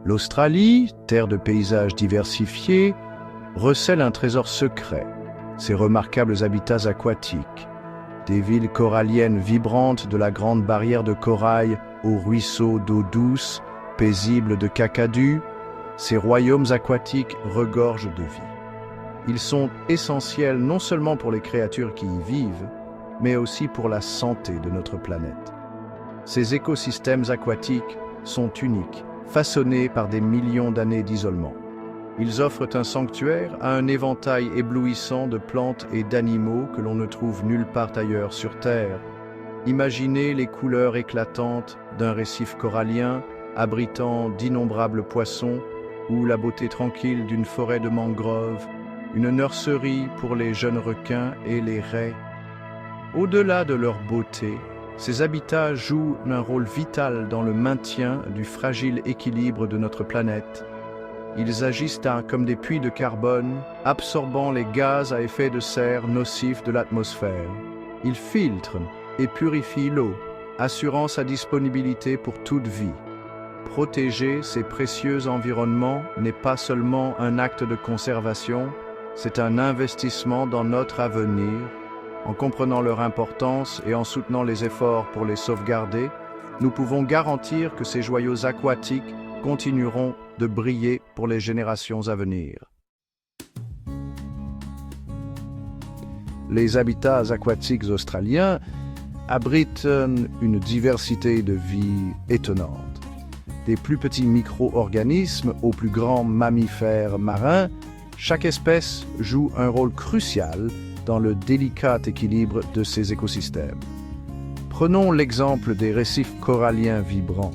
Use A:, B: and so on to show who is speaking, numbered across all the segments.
A: L'Australie, terre de paysages diversifiés, recèle un trésor secret, ses remarquables habitats aquatiques. Des villes coralliennes vibrantes de la grande barrière de corail aux ruisseaux d'eau douce, paisibles de cacadus, ces royaumes aquatiques regorgent de vie. Ils sont essentiels non seulement pour les créatures qui y vivent, mais aussi pour la santé de notre planète. Ces écosystèmes aquatiques sont uniques, façonnés par des millions d'années d'isolement. Ils offrent un sanctuaire à un éventail éblouissant de plantes et d'animaux que l'on ne trouve nulle part ailleurs sur Terre. Imaginez les couleurs éclatantes d'un récif corallien abritant d'innombrables poissons ou la beauté tranquille d'une forêt de mangroves, une nurserie pour les jeunes requins et les raies. Au-delà de leur beauté, ces habitats jouent un rôle vital dans le maintien du fragile équilibre de notre planète. Ils agissent comme des puits de carbone, absorbant les gaz à effet de serre nocifs de l'atmosphère. Ils filtrent et purifient l'eau, assurant sa disponibilité pour toute vie. Protéger ces précieux environnements n'est pas seulement un acte de conservation, c'est un investissement dans notre avenir. En comprenant leur importance et en soutenant les efforts pour les sauvegarder, nous pouvons garantir que ces joyaux aquatiques continueront de briller pour les générations à venir. Les habitats aquatiques australiens abritent une diversité de vie étonnante. Des plus petits micro-organismes aux plus grands mammifères marins, chaque espèce joue un rôle crucial dans le délicat équilibre de ces écosystèmes. Prenons l'exemple des récifs coralliens vibrants.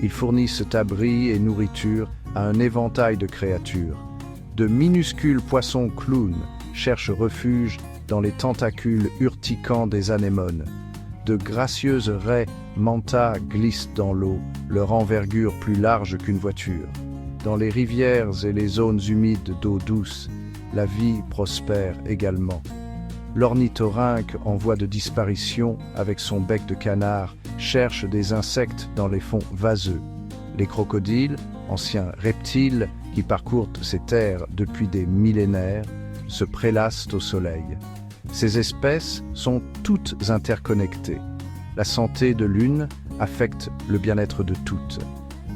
A: Ils fournissent abri et nourriture à un éventail de créatures. De minuscules poissons clowns cherchent refuge dans les tentacules urticants des anémones. De gracieuses raies manta glissent dans l'eau, leur envergure plus large qu'une voiture. Dans les rivières et les zones humides d'eau douce, la vie prospère également. L'ornithorynque en voie de disparition, avec son bec de canard, cherche des insectes dans les fonds vaseux. Les crocodiles, anciens reptiles qui parcourent ces terres depuis des millénaires, se prélassent au soleil. Ces espèces sont toutes interconnectées. La santé de l'une affecte le bien-être de toutes.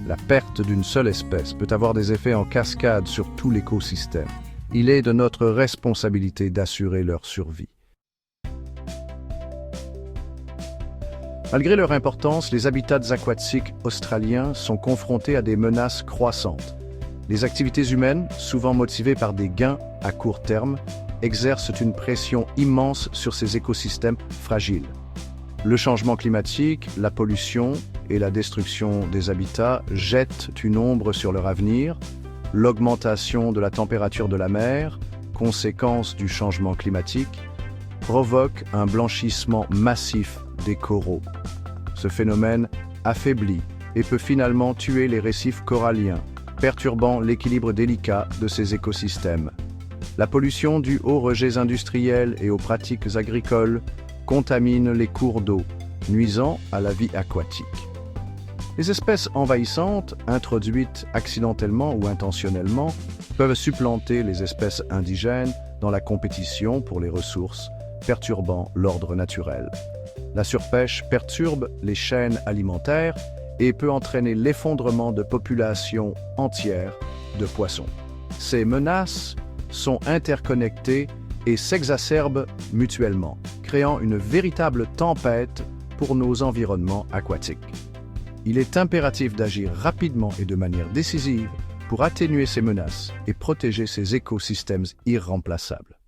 A: La perte d'une seule espèce peut avoir des effets en cascade sur tout l'écosystème. Il est de notre responsabilité d'assurer leur survie. Malgré leur importance, les habitats aquatiques australiens sont confrontés à des menaces croissantes. Les activités humaines, souvent motivées par des gains à court terme, exercent une pression immense sur ces écosystèmes fragiles. Le changement climatique, la pollution et la destruction des habitats jettent une ombre sur leur avenir. L'augmentation de la température de la mer, conséquence du changement climatique, provoque un blanchissement massif des coraux. Ce phénomène affaiblit et peut finalement tuer les récifs coralliens, perturbant l'équilibre délicat de ces écosystèmes. La pollution due aux rejets industriels et aux pratiques agricoles contamine les cours d'eau, nuisant à la vie aquatique. Les espèces envahissantes, introduites accidentellement ou intentionnellement, peuvent supplanter les espèces indigènes dans la compétition pour les ressources, perturbant l'ordre naturel. La surpêche perturbe les chaînes alimentaires et peut entraîner l'effondrement de populations entières de poissons. Ces menaces sont interconnectées et s'exacerbent mutuellement, créant une véritable tempête pour nos environnements aquatiques. Il est impératif d'agir rapidement et de manière décisive pour atténuer ces menaces et protéger ces écosystèmes irremplaçables.